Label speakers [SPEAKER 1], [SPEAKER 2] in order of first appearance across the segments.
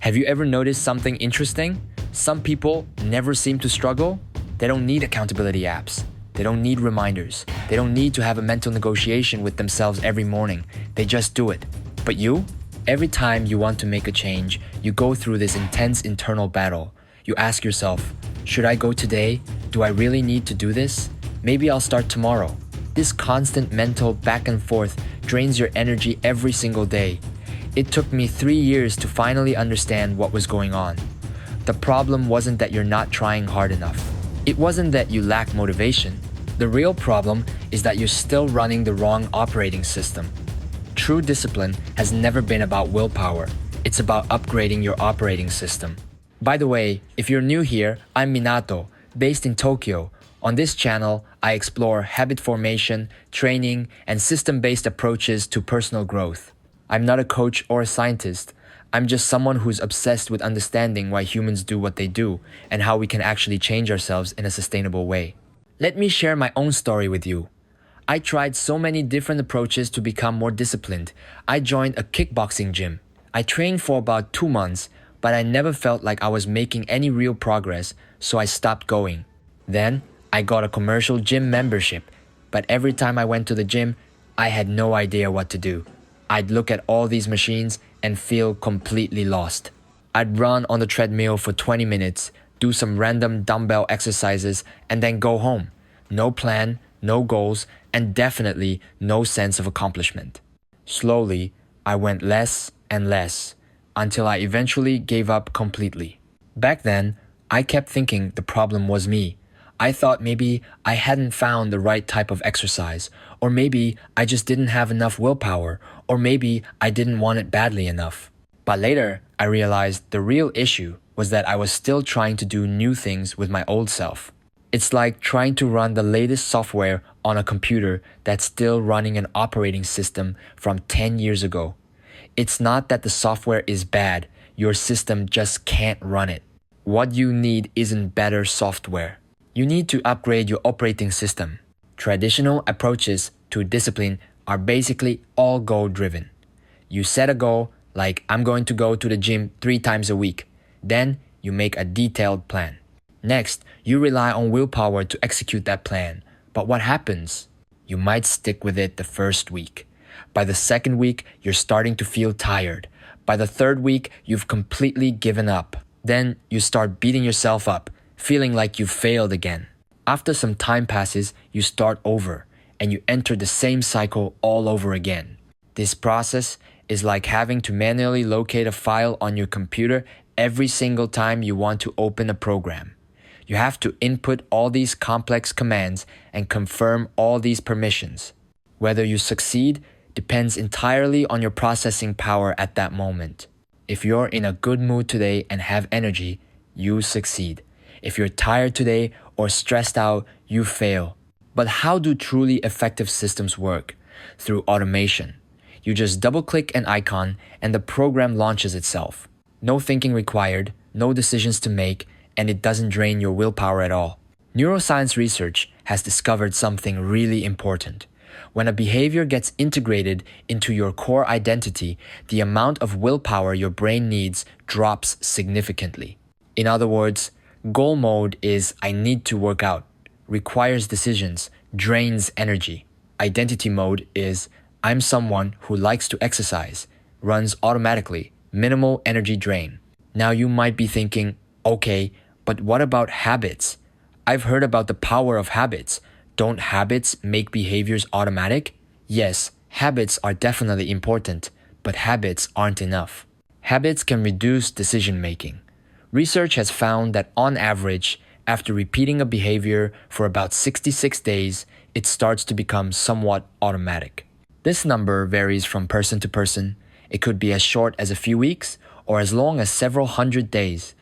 [SPEAKER 1] Have you ever noticed something interesting? Some people never seem to struggle. They don't need accountability apps. They don't need reminders. They don't need to have a mental negotiation with themselves every morning. They just do it. But you? Every time you want to make a change, you go through this intense internal battle. You ask yourself, should I go today? Do I really need to do this? Maybe I'll start tomorrow. This constant mental back and forth drains your energy every single day. It took me 3 years to finally understand what was going on. The problem wasn't that you're not trying hard enough. It wasn't that you lack motivation. The real problem is that you're still running the wrong operating system. True discipline has never been about willpower. It's about upgrading your operating system. By the way, if you're new here, I'm Minato, based in Tokyo. On this channel, I explore habit formation, training, and system-based approaches to personal growth. I'm not a coach or a scientist. I'm just someone who's obsessed with understanding why humans do what they do and how we can actually change ourselves in a sustainable way. Let me share my own story with you. I tried so many different approaches to become more disciplined. I joined a kickboxing gym. I trained for about 2 months, but I never felt like I was making any real progress, so I stopped going. Then, I got a commercial gym membership, but every time I went to the gym, I had no idea what to do. I'd look at all these machines and feel completely lost. I'd run on the treadmill for 20 minutes, do some random dumbbell exercises, and then go home. No plan, no goals, and definitely no sense of accomplishment. Slowly, I went less and less, until I eventually gave up completely. Back then, I kept thinking the problem was me. I thought maybe I hadn't found the right type of exercise, or maybe I just didn't have enough willpower, or maybe I didn't want it badly enough. But later, I realized the real issue was that I was still trying to do new things with my old self. It's like trying to run the latest software on a computer that's still running an operating system from 10 years ago. It's not that the software is bad, your system just can't run it. What you need isn't better software. You need to upgrade your operating system. Traditional approaches to discipline are basically all goal-driven. You set a goal, like I'm going to go to the gym 3 times a week. Then you make a detailed plan. Next, you rely on willpower to execute that plan. But what happens? You might stick with it the first week. By the second week, you're starting to feel tired. By the third week, you've completely given up. Then you start beating yourself up, feeling like you've failed again. After some time passes, you start over, and you enter the same cycle all over again. This process is like having to manually locate a file on your computer every single time you want to open a program. You have to input all these complex commands and confirm all these permissions. Whether you succeed depends entirely on your processing power at that moment. If you're in a good mood today and have energy, you succeed. If you're tired today or stressed out, you fail. But how do truly effective systems work? Through automation. You just double-click an icon and the program launches itself. No thinking required, no decisions to make, and it doesn't drain your willpower at all. Neuroscience research has discovered something really important. When a behavior gets integrated into your core identity, the amount of willpower your brain needs drops significantly. In other words, goal mode is I need to work out, requires decisions, drains energy. Identity mode is I'm someone who likes to exercise, runs automatically, minimal energy drain. Now you might be thinking, okay, but what about habits? I've heard about the power of habits. Don't habits make behaviors automatic? Yes, habits are definitely important, but habits aren't enough. Habits can reduce decision making. Research has found that on average, after repeating a behavior for about 66 days, it starts to become somewhat automatic. This number varies from person to person. It could be as short as a few weeks or as long as several hundred days.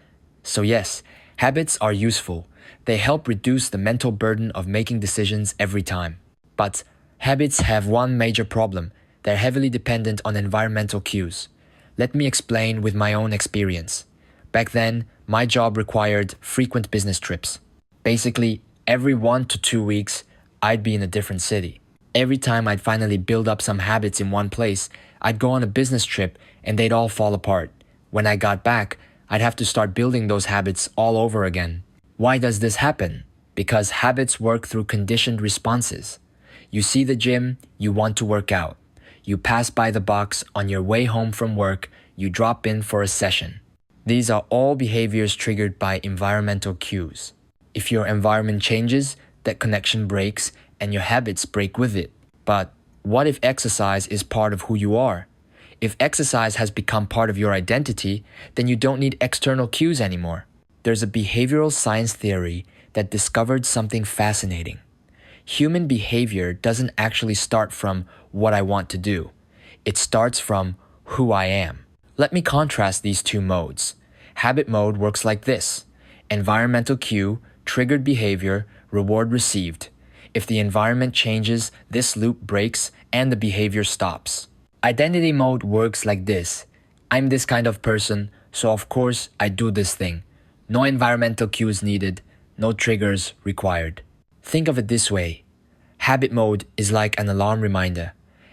[SPEAKER 1] So yes, habits are useful. They help reduce the mental burden of making decisions every time. But habits have one major problem. They're heavily dependent on environmental cues. Let me explain with my own experience. Back then, my job required frequent business trips. Basically, every 1 to 2 weeks, I'd be in a different city. Every time I'd finally build up some habits in one place, I'd go on a business trip and they'd all fall apart. When I got back, I'd have to start building those habits all over again. Why does this happen? Because habits work through conditioned responses. You see the gym, you want to work out. You pass by the box on your way home from work, you drop in for a session. These are all behaviors triggered by environmental cues. If your environment changes, that connection breaks and your habits break with it. But what if exercise is part of who you are? If exercise has become part of your identity, then you don't need external cues anymore. There's a behavioral science theory that discovered something fascinating. Human behavior doesn't actually start from what I want to do. It starts from who I am. Let me contrast these two modes. Habit mode works like this. Environmental cue, triggered behavior, reward received. If the environment changes, this loop breaks and the behavior stops. Identity mode works like this. I'm this kind of person, so of course I do this thing. No environmental cues needed, no triggers required. Think of it this way. Habit mode is like an alarm reminder.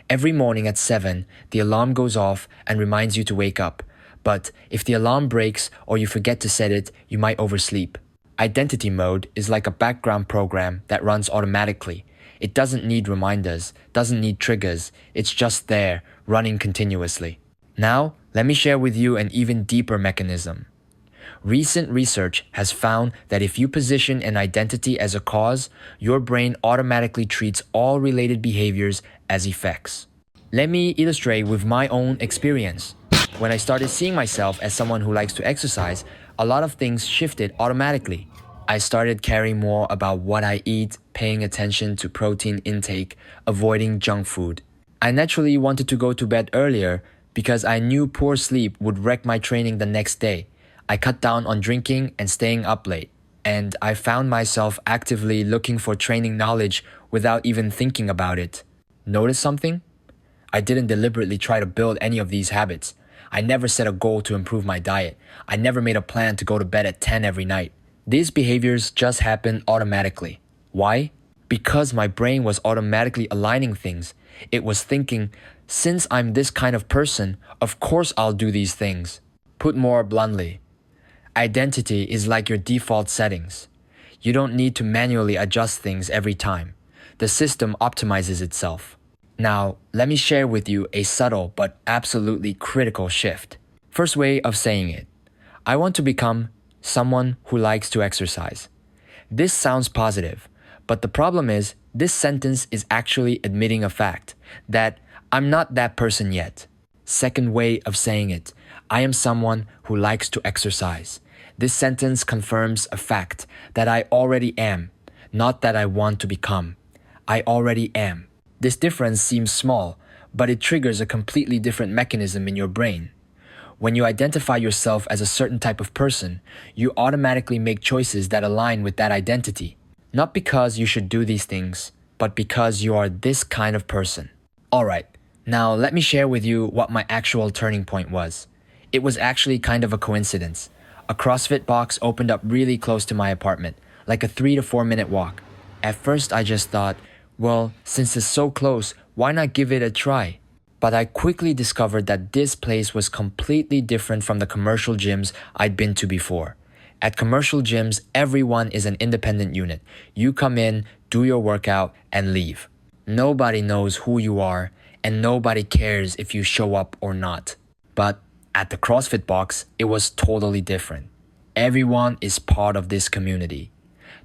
[SPEAKER 1] Every morning at 7, the alarm goes off and reminds you to wake up. But if the alarm breaks or you forget to set it, you might oversleep. Identity mode is like a background program that runs automatically. It doesn't need reminders, doesn't need triggers. It's just there, running continuously. Now, let me share with you an even deeper mechanism. Recent research has found that if you position an identity as a cause, your brain automatically treats all related behaviors as effects. Let me illustrate with my own experience. When I started seeing myself as someone who likes to exercise, a lot of things shifted automatically. I started caring more about what I eat, paying attention to protein intake, avoiding junk food. I naturally wanted to go to bed earlier because I knew poor sleep would wreck my training the next day. I cut down on drinking and staying up late, and I found myself actively looking for training knowledge without even thinking about it. Notice something? I didn't deliberately try to build any of these habits. I never set a goal to improve my diet. I never made a plan to go to bed at 10 every night. These behaviors just happened automatically. Why? Because my brain was automatically aligning things. It was thinking, since I'm this kind of person, of course I'll do these things. Put more bluntly, identity is like your default settings. You don't need to manually adjust things every time. The system optimizes itself. Now, let me share with you a subtle but absolutely critical shift. First way of saying it. I want to become someone who likes to exercise. This sounds positive, but the problem is this sentence is actually admitting a fact that I'm not that person yet. Second way of saying it. I am someone who likes to exercise. This sentence confirms a fact that I already am, not that I want to become. I already am. This difference seems small, but it triggers a completely different mechanism in your brain. When you identify yourself as a certain type of person, you automatically make choices that align with that identity. Not because you should do these things, but because you are this kind of person. Alright, now let me share with you what my actual turning point was. It was actually kind of a coincidence. A CrossFit box opened up really close to my apartment, like a 3 to 4 minute walk. At first I just thought, well, since it's so close, why not give it a try? But I quickly discovered that this place was completely different from the commercial gyms I'd been to before. At commercial gyms, everyone is an independent unit. You come in, do your workout, and leave. Nobody knows who you are, and nobody cares if you show up or not. But at the CrossFit box, it was totally different. Everyone is part of this community.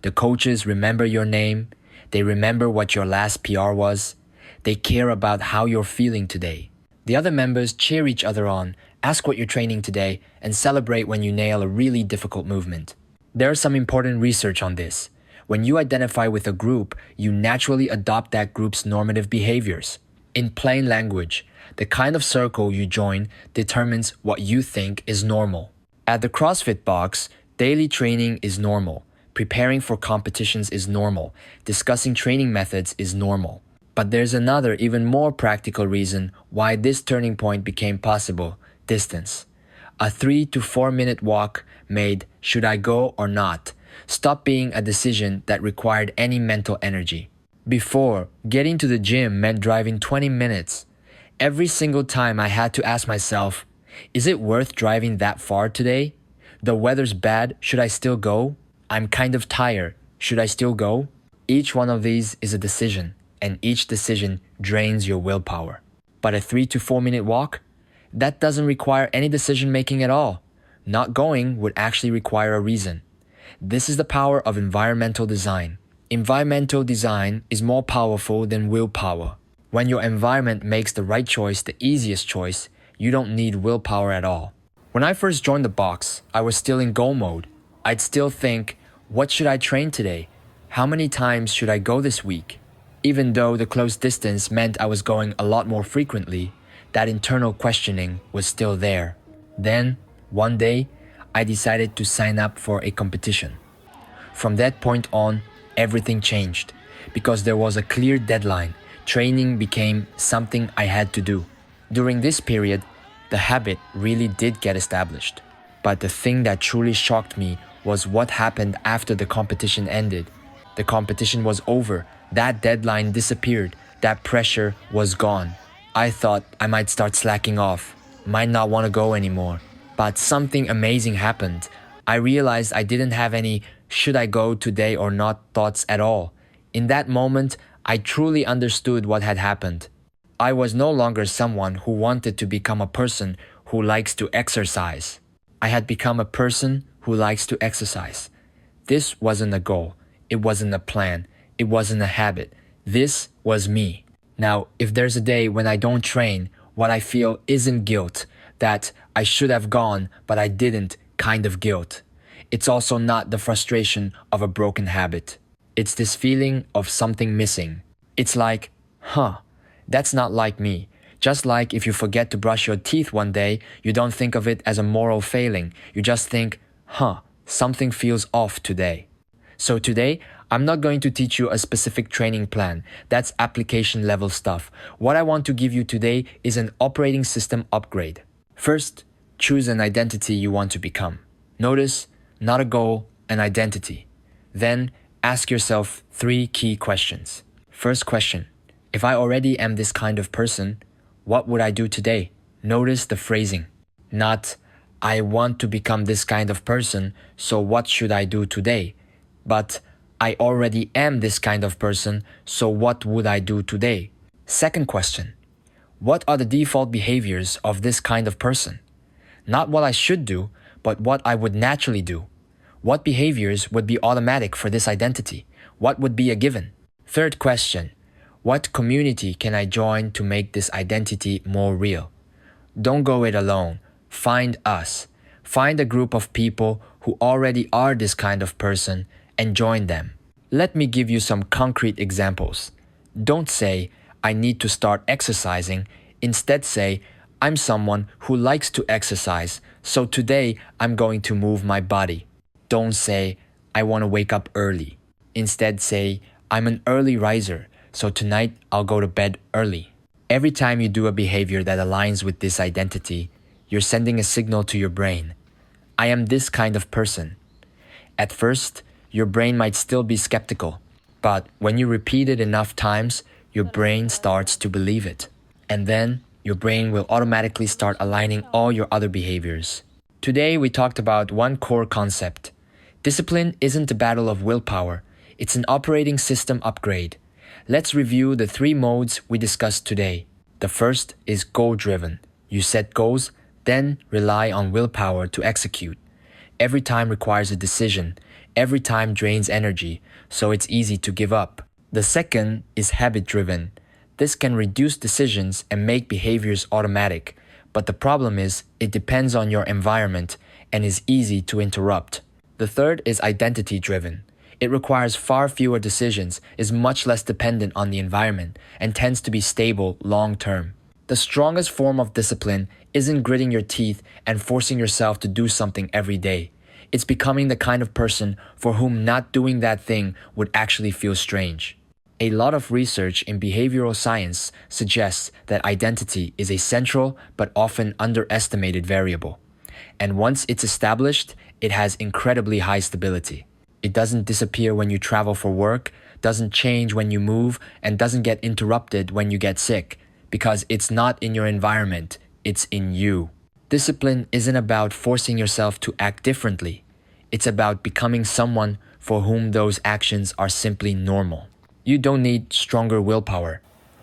[SPEAKER 1] The coaches remember your name. They remember what your last PR was. They care about how you're feeling today. The other members cheer each other on, ask what you're training today, and celebrate when you nail a really difficult movement. There's some important research on this. When you identify with a group, you naturally adopt that group's normative behaviors. In plain language, the kind of circle you join determines what you think is normal. At the CrossFit box, daily training is normal. Preparing for competitions is normal. Discussing training methods is normal. But there's another, even more practical reason why this turning point became possible: distance. A 3 to 4 minute walk made should I go or not stop being a decision that required any mental energy. Before, getting to the gym meant driving 20 minutes. Every single time I had to ask myself, Is it worth driving that far today? The weather's bad, should I still go? I'm kind of tired, should I still go? Each one of these is a decision, and each decision drains your willpower. But a 3 to 4 minute walk? That doesn't require any decision making at all. Not going would actually require a reason. This is the power of environmental design. Environmental design is more powerful than willpower. When your environment makes the right choice the easiest choice, you don't need willpower at all. When I first joined the box, I was still in goal mode. I'd still think, what should I train today? How many times should I go this week? Even though the close distance meant I was going a lot more frequently, that internal questioning was still there. Then, one day, I decided to sign up for a competition. From that point on, everything changed. Because there was a clear deadline, training became something I had to do. During this period, the habit really did get established. But the thing that truly shocked me was what happened after the competition ended. The competition was over, that deadline disappeared, that pressure was gone. I thought I might start slacking off, might not want to go anymore. But something amazing happened. I realized I didn't have any should I go today or not thoughts at all. In that moment, I truly understood what had happened. I was no longer someone who wanted to become a person who likes to exercise. I had become a person who likes to exercise. This wasn't a goal. It wasn't a plan. It wasn't a habit. This was me. Now, if there's a day when I don't train, what I feel isn't guilt, that I should have gone but I didn't kind of guilt. It's also not the frustration of a broken habit. It's this feeling of something missing. It's like, that's not like me. Just like if you forget to brush your teeth one day, you don't think of it as a moral failing. You just think, something feels off today. So today, I'm not going to teach you a specific training plan. That's application level stuff. What I want to give you today is an operating system upgrade. First, choose an identity you want to become. Notice, not a goal, an identity. Then, ask yourself 3 key questions. First question, if I already am this kind of person, what would I do today? Notice the phrasing. Not, I want to become this kind of person, so what should I do today? But, I already am this kind of person, so what would I do today? Second question, what are the default behaviors of this kind of person? Not what I should do, but what I would naturally do. What behaviors would be automatic for this identity? What would be a given? Third question, what community can I join to make this identity more real? Don't go it alone. Find us. Find a group of people who already are this kind of person and join them. Let me give you some concrete examples. Don't say, I need to start exercising. Instead say, I'm someone who likes to exercise, so today I'm going to move my body. Don't say, I want to wake up early. Instead say, I'm an early riser, so tonight I'll go to bed early. Every time you do a behavior that aligns with this identity, you're sending a signal to your brain. I am this kind of person. At first, your brain might still be skeptical, but when you repeat it enough times, your brain starts to believe it. And then, your brain will automatically start aligning all your other behaviors. Today, we talked about one core concept. Discipline isn't a battle of willpower. It's an operating system upgrade. Let's review the 3 modes we discussed today. The first is goal-driven. You set goals, then rely on willpower to execute. Every time requires a decision. Every time drains energy, so it's easy to give up. The second is habit-driven. This can reduce decisions and make behaviors automatic, but the problem is it depends on your environment and is easy to interrupt. The third is identity-driven. It requires far fewer decisions, is much less dependent on the environment, and tends to be stable long-term. The strongest form of discipline isn't gritting your teeth and forcing yourself to do something every day. It's becoming the kind of person for whom not doing that thing would actually feel strange. A lot of research in behavioral science suggests that identity is a central but often underestimated variable. And once it's established, it has incredibly high stability. It doesn't disappear when you travel for work, doesn't change when you move, and doesn't get interrupted when you get sick, because it's not in your environment, it's in you. Discipline isn't about forcing yourself to act differently. It's about becoming someone for whom those actions are simply normal. You don't need stronger willpower.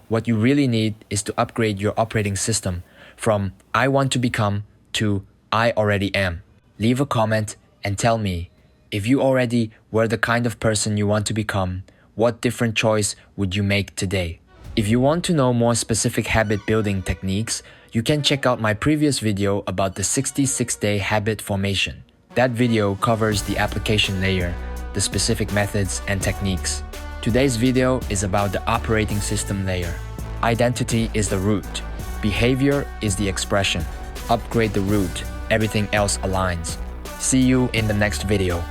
[SPEAKER 1] What you really need is to upgrade your operating system from I want to become to I already am. Leave a comment and tell me, if you already were the kind of person you want to become, what different choice would you make today? If you want to know more specific habit building techniques, you can check out my previous video about the 66-day habit formation. That video covers the application layer, the specific methods and techniques. Today's video is about the operating system layer. Identity is the root. Behavior is the expression. Upgrade the root. Everything else aligns. See you in the next video.